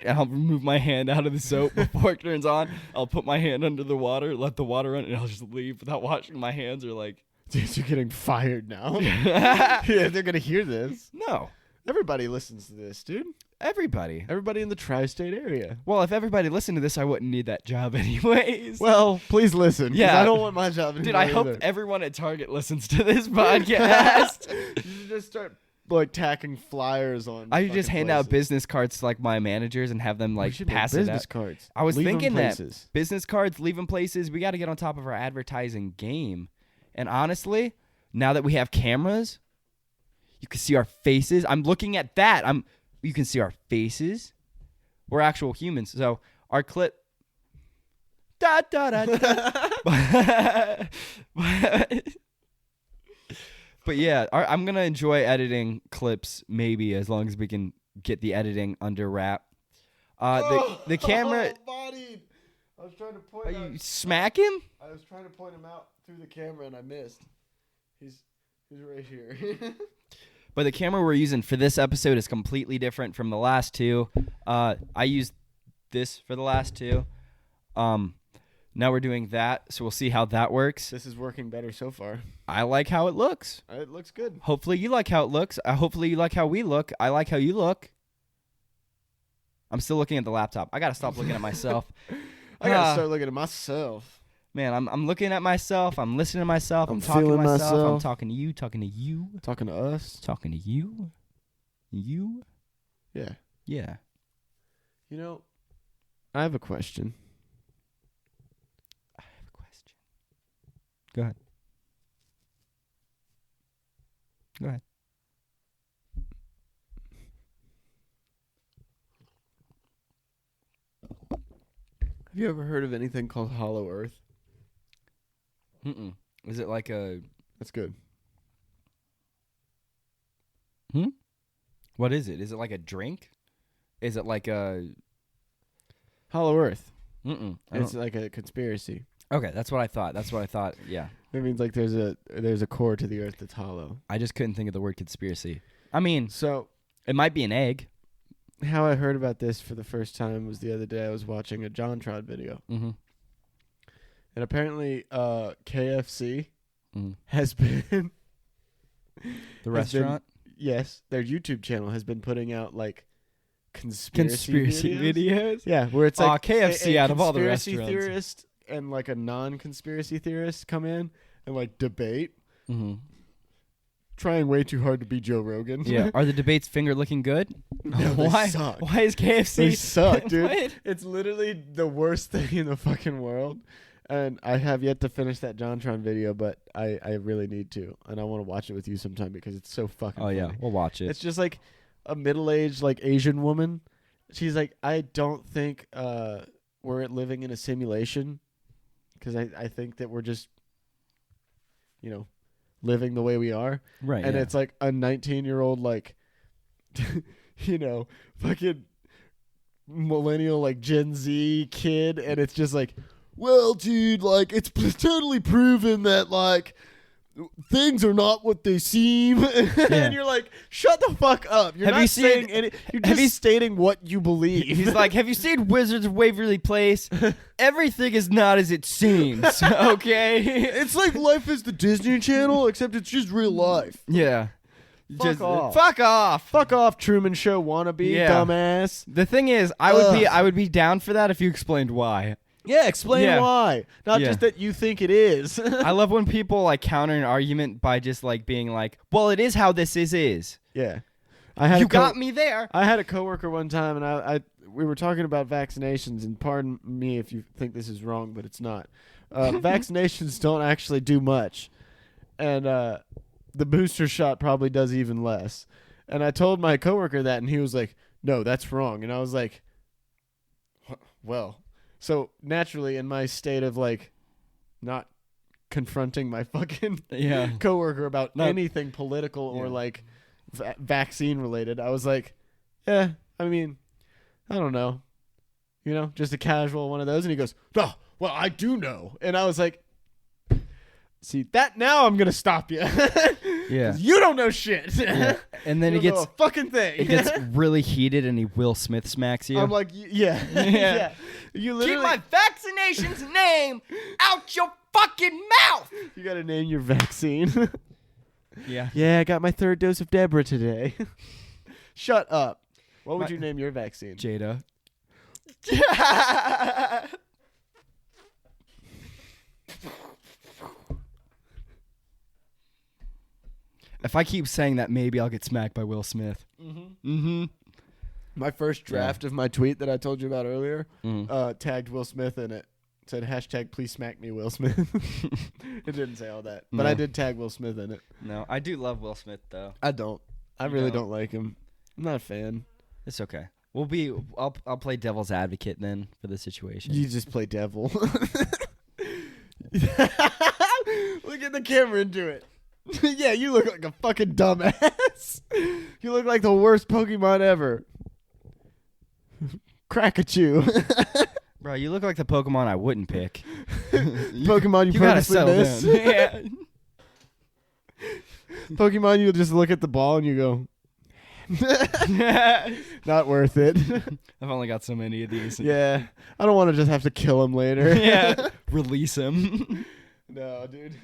and I'll remove my hand out of the soap before it turns on. I'll put my hand under the water, let the water run, and I'll just leave without washing my hands or like. Dude, you're getting fired now. Yeah, they're gonna hear this. No. Everybody listens to this, dude. Everybody. Everybody in the tri-state area. Well, if everybody listened to this, I wouldn't need that job anyways. Well, please listen. 'Cause Yeah. I don't want my job anymore. Dude, I hope either. everyone at Target listens to this podcast. You should just start like tacking flyers on. I should just fucking hand out places. business cards to like my managers and have them We like should make pass it business out. cards. I was Leave 'em thinking that places. business cards, leave them places. We got to get on top of our advertising game. And honestly, now that we have cameras, you can see our faces. I'm looking at that. You can see our faces. We're actual humans. So our clip. Da da da da. But yeah, I'm gonna enjoy editing clips maybe as long as we can get the editing under wrap. The camera. Bodied. I was trying to point. Are you smack him? I was trying to point him out through the camera and I missed. He's right here. But the camera we're using for this episode is completely different from the last two. I used this for the last 2. Now we're doing that, so we'll see how that works. This is working better so far. I like how it looks. It looks good. Hopefully you like how it looks. Hopefully you like how we look. I like how you look. I'm still looking at the laptop. I gotta stop looking at myself. I gotta start looking at myself. Man, I'm looking at myself. I'm listening to myself. I'm talking to feeling myself. I'm myself. talking to you. Talking to you. Talking to us. Talking to you. You. Yeah. Yeah. You know, I have a question. Go ahead. Go ahead. Have you ever heard of anything called Hollow Earth? Mm-mm. Is it like a... That's good. What is it? Is it like a drink? Is it like a... Hollow Earth. Mm-mm. It's like a conspiracy. Okay, that's what I thought. Yeah. It means like there's a core to the earth that's hollow. I just couldn't think of the word conspiracy. I mean, So it might be an egg. how I heard about this for the first time was the other day. I was watching a JonTron video. Mm-hmm. And apparently KFC Mm-hmm. has been... The restaurant? Yes, their YouTube channel has been putting out like conspiracy videos. videos? Yeah, where it's like KFC a out of all the conspiracy restaurants. theorist and like a non-conspiracy theorist come in and like debate, Mm-hmm. trying way too hard to be Joe Rogan. Yeah. Are the debates finger looking good? No, they Why? suck. Why is KFC? They suck, dude. What? It's literally the worst thing in the fucking world. And I have yet to finish that JonTron video, but I really need to. And I want to watch it with you sometime because it's so fucking Oh, yeah. funny. We'll watch it. It's just like a middle-aged like Asian woman. She's like, I don't think we're living in a simulation because I think that we're just, you know, living the way we are. Right. And yeah. it's like a 19-year-old like, you know, fucking millennial like Gen Z kid. And it's just like, well, dude, like it's totally proven that like things are not what they seem. And you're like, shut the fuck up. You're Have not you saying seen- any, you're just stating what you believe. He's like, have you seen Wizards of Waverly Place? Everything is not as it seems. Okay. It's like life is the Disney Channel, except it's just real life. Yeah. Fuck off. Fuck off. Fuck off, Truman Show wannabe, Yeah. dumbass. The thing is, I would be down for that if you explained why. Yeah, explain Yeah. why. Not Yeah. just that you think it is. I love when people like counter an argument by just like being like, "Well, it is how this is." Yeah. I had You a got me there. I had a coworker one time, and we were talking about vaccinations, and pardon me if you think this is wrong, but it's not. Vaccinations don't actually do much, and the booster shot probably does even less. And I told my coworker that, and he was like, "No, that's wrong." And I was like, "Well." So naturally, in my state of like not confronting my fucking Yeah. coworker about No. anything political or Yeah. like vaccine related, I was like, yeah, I mean, I don't know, you know, just a casual one of those. And he goes, "No, well, I do know." And I was like, see that now I'm gonna stop you. Yeah. You don't know shit. Yeah. And then You he don't know gets a fucking thing. it gets really heated, and he Will Smith smacks you. I'm like, yeah. Yeah. You Keep literally my vaccination's name out your fucking mouth. you gotta name your vaccine. Yeah. Yeah, I got my 3rd dose of Deborah today. Shut up. What would you name your vaccine? Jada. If I keep saying that, maybe I'll get smacked by Will Smith. Mm-hmm. My first draft of my tweet that I told you about earlier Mm. tagged Will Smith in it. Said hashtag please smack me Will Smith. It didn't say all that. But No. I did tag Will Smith in it. No, I do love Will Smith though. I don't. I You really don't? don't like him. I'm not a fan. It's okay. I'll play devil's advocate then for the situation. You just play devil. Look at the camera and do it. Yeah, you look like a fucking dumbass. You look like the worst Pokemon ever. Crackachew. Bro, you look like the Pokemon I wouldn't pick. Pokemon you gotta purposely settle miss. down. Yeah. Pokemon you just look at the ball and you go, Not worth it. I've only got so many of these. Yeah. I don't want to just have to kill him later. Yeah. Release him. No, dude.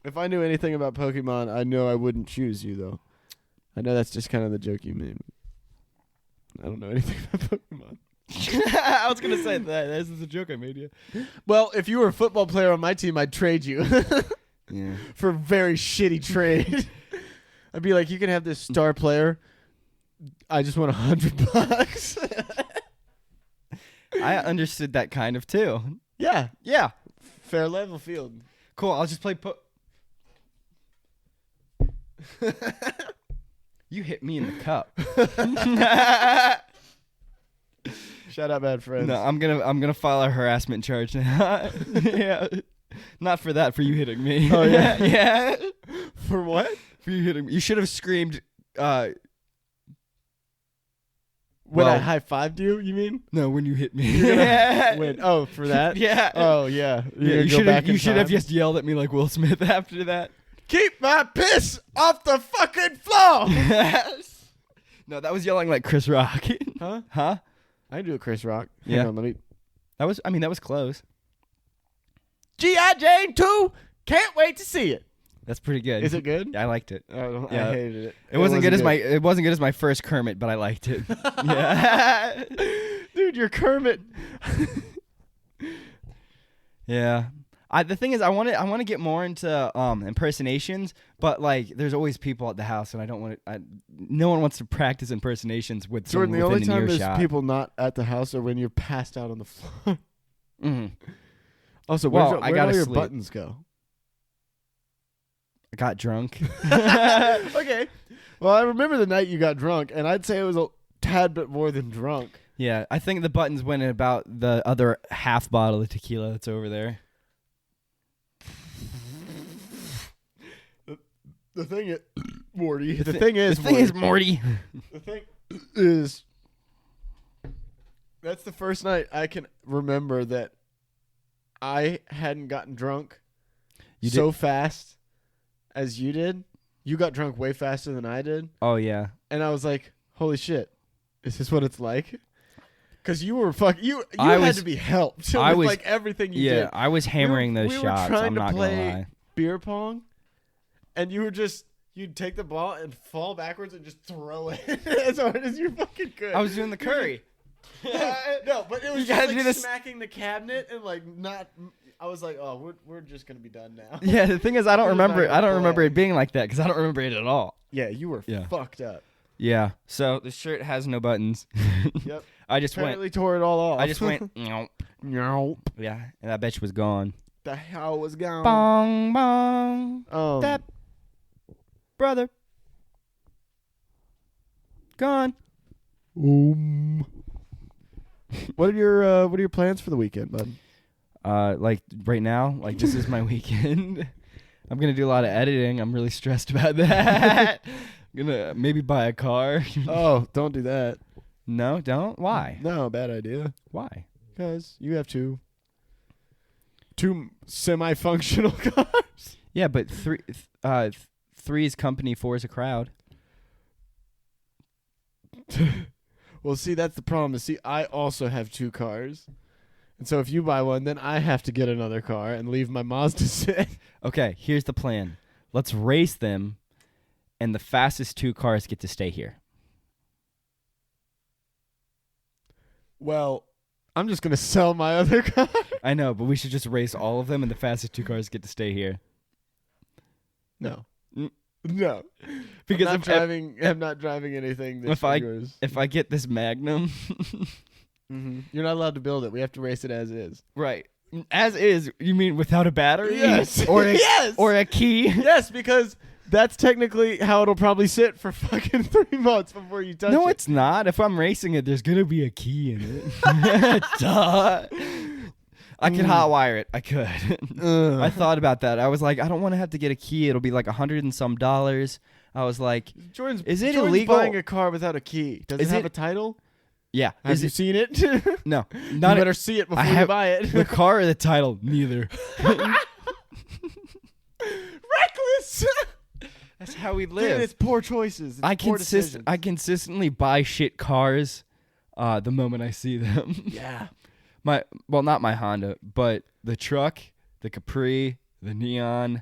If I knew anything about Pokemon, I know I wouldn't choose you, though. I know that's just kind of the joke you made. I don't know anything about Pokemon. I was gonna say that. This is a joke I made you. Well, if you were a football player on my team, I'd trade you. Yeah. For a very shitty trade. I'd be like, you can have this star player. I just want $100. I understood that kind of too. Yeah. Yeah. Fair level field. Cool. I'll just play. You hit me in the cup. Shout out, bad friends. No, I'm gonna file a harassment charge now. Yeah. Not for that, for you hitting me. Oh, yeah? Yeah. For what? For you hitting me. You should have screamed, When well- I high-fived you, you mean? no, when you hit me. Yeah. When, oh, for that? Yeah. Oh, yeah. Yeah, you should have just just yelled at me like Will Smith after that. keep my piss off the fucking floor. No, that was yelling like Chris Rock. Huh? Huh? I do a Chris Rock. Yeah. Hang on, let me. That was close. G.I. Jane 2. Can't wait to see it. That's pretty good. Is it good? I liked it. Oh, Yeah. I hated it. It wasn't good as my first Kermit, but I liked it. Yeah. Dude, you're Kermit. Yeah. The thing is, I want to get more into impersonations, but like, there's always people at the house, and I don't want to. No one wants to practice impersonations with Jordan, someone the only within time an there's earshot. people not at the house are when you're passed out on the floor. Mhm. Also, Well, where'd I all gotta your sleep. buttons go? I got drunk. Okay. Well, I remember the night you got drunk, and I'd say it was a tad bit more than drunk. Yeah, I think the buttons went in about the other half bottle of tequila that's over there. The thing is, Morty. The thing is, Morty. The thing is, that's the first night I can remember that I hadn't gotten drunk You so fast as you did. You got drunk way faster than I did. Oh yeah. And I was like, holy shit, is this what it's like? Because you were you I had was- to be helped I with was- like everything you Yeah, did. I was hammering those we were shots. trying I'm to not play- gonna lie. Beer pong, and you were you'd take the ball and fall backwards and just throw it as hard as you fucking could. I was doing the curry. No, but it was You just gotta like do this- smacking the cabinet and like not. I was like, oh, we're just gonna be done now. Yeah, the thing is, I don't It was not remember. gonna I don't remember play. it being like that because I don't remember it at all. Yeah, you were Yeah. fucked up. Yeah. So the shirt has no buttons. Yep. I just went. Apparently tore it all off. I just went. Nope. Nope. Yeah, and that bitch was gone. The hell was gone. Bong bong. That brother gone. What are your plans for the weekend, bud? Like right now, like this is my weekend. I'm gonna do a lot of editing. I'm really stressed about that. Gonna maybe buy a car. Oh, don't do that. No, don't. Why? No, bad idea. Why? Because you have two semi-functional cars. Yeah, but three is company, four is a crowd. Well, see, that's the problem. See, I also have two cars. And so if you buy one, then I have to get another car and leave my Mazda sit. Okay, here's the plan. Let's race them, and the fastest two cars get to stay here. Well, I'm just going to sell my other car. I know, but we should just race all of them, and the fastest two cars get to stay here. No. Mm. No. Because I'm not driving anything that's yours. if I get this Magnum, Mm-hmm. You're not allowed to build it. We have to race it as is. right? As is, you mean without a battery? Yes. Or a, Yes. or a key? Yes, because that's technically how it'll probably sit for fucking 3 months before you touch it. No, it's not. If I'm racing it, there's gonna be a key in it. Duh. I could hotwire it. I could. I thought about that. I was like, I don't want to have to get a key. It'll be like $100 and some. I was like, Jordan's Is it Jordan's illegal? buying a car without a key? Does Is it have it- a title? yeah. Have Is you it? seen it? No. You Not better see it before you have- buy it. the car or the title. Neither. Reckless. That's how we Dude, live. it's poor choices. It's I poor decisions. consistently buy shit cars the moment I see them. Yeah. Not my Honda, but the truck, the Capri, the Neon,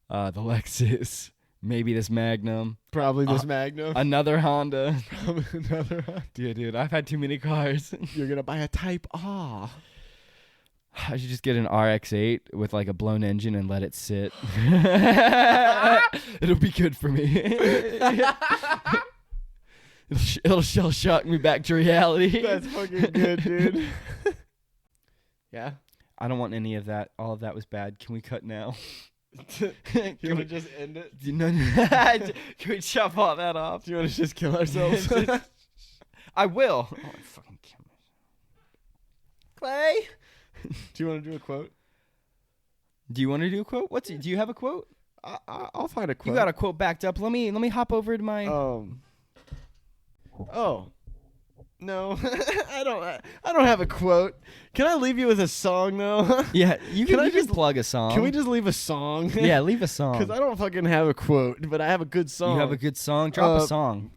the Lexus, maybe this Magnum, Probably this Magnum. another Honda. Probably another one. Dude, I've had too many cars. You're going to buy a Type R. I should just get an RX-8 with like a blown engine and let it sit. It'll be good for me. It'll shell shock me back to reality. That's fucking good, dude. Yeah. I don't want any of that. All of that was bad. Can we cut now? You Can want to we, just end it? can we chop all that off? Do you want to just kill ourselves? I will. Oh, I fucking kill myself. Clay. Do you want to do a quote? Do you want to do a quote? Do you have a quote? I'll find a quote. You got a quote backed up. Let me hop over to my. Oh. No, I don't have a quote. Can I leave you with a song though? Yeah, you Can can. I You can just- plug a song. Can we just leave a song? Yeah, leave a song. Because I don't fucking have a quote, but I have a good song. You have a good song. Drop a song.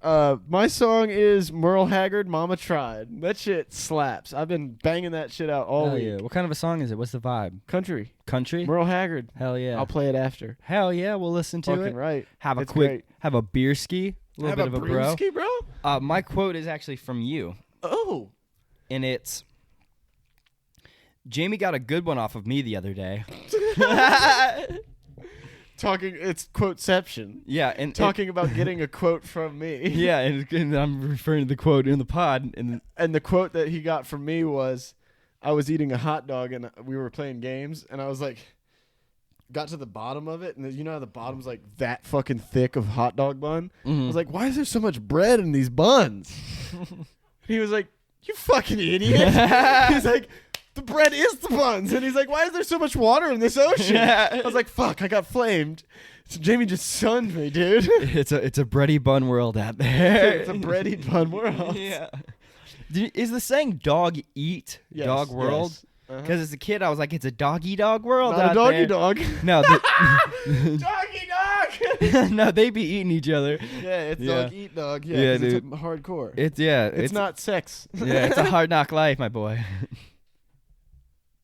My song is Merle Haggard, "Mama Tried." That shit slaps. I've been banging that shit out all Hell week. yeah. What kind of a song is it? What's the vibe? Country. Country. Merle Haggard. Hell yeah. I'll play it after. Hell yeah. We'll listen to Fucking it. right. Have a It's quick. great. Have a beer ski. A little bit of a bro. brewski, bro. My quote is actually from you, Oh. and it's. Jamie got a good one off of me the other day. It's quoteception. Yeah, and Talking about getting a quote from me. yeah, and I'm referring to the quote in the pod, and And the quote that he got from me was, I was eating a hot dog and we were playing games, and I was like, got to the bottom of it, and you know how the bottom's like that fucking thick of hot dog bun? I was like, why is there so much bread in these buns? He was like, you fucking idiot. He's like, the bread is the buns. And he's like, why is there so much water in this ocean? I was like, fuck, I got flamed. So Jamie just sunned me, dude. it's a bready bun world out there. It's a bready bun world. Yeah. Is the saying "dog eat Yes, dog world"? yes. Uh-huh. Because as a kid, I was like, it's a doggy dog world. Not out a doggy there. dog. No, Doggy dog. no, they be eating each other. Yeah, it's Yeah. dog eat dog. Yeah, Yeah, 'cause it's dude. hardcore. It's not sex. Yeah, it's a hard knock life, my boy.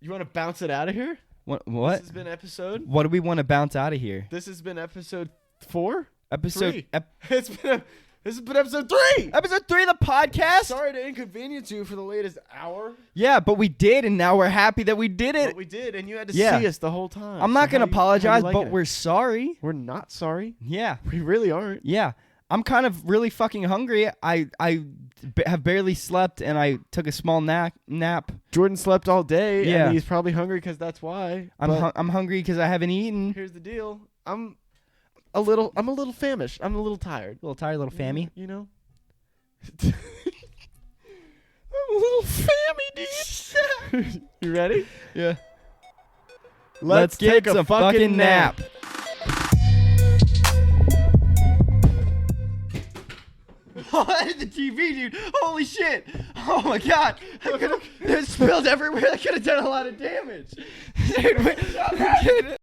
You want to bounce it out of here? What? This has been episode. What do we want to bounce out of here? This has been episode 4. Episode. 3. This has been episode 3. Episode 3 of the podcast. Sorry to inconvenience you for the latest hour, Yeah, but we did, and now we're happy that we did it. but we did, and you had to Yeah. see us the whole time. I'm not So gonna how do you apologize, like but it? we're sorry. We're not sorry. Yeah, We really aren't. yeah. I'm kind of really fucking hungry. I have barely slept, and I took a small nap. Jordan slept all day, Yeah. and he's probably hungry because that's why. But I'm hungry because I haven't eaten. here's the deal. I'm a little famished. I'm a little tired. Little tired, little fammy. You know? I'm a little fammy, dude. You ready? Yeah. Let's get take a some fucking nap. The TV, dude. Holy shit. Oh my god. It spilled everywhere. I could have done a lot of damage. Dude,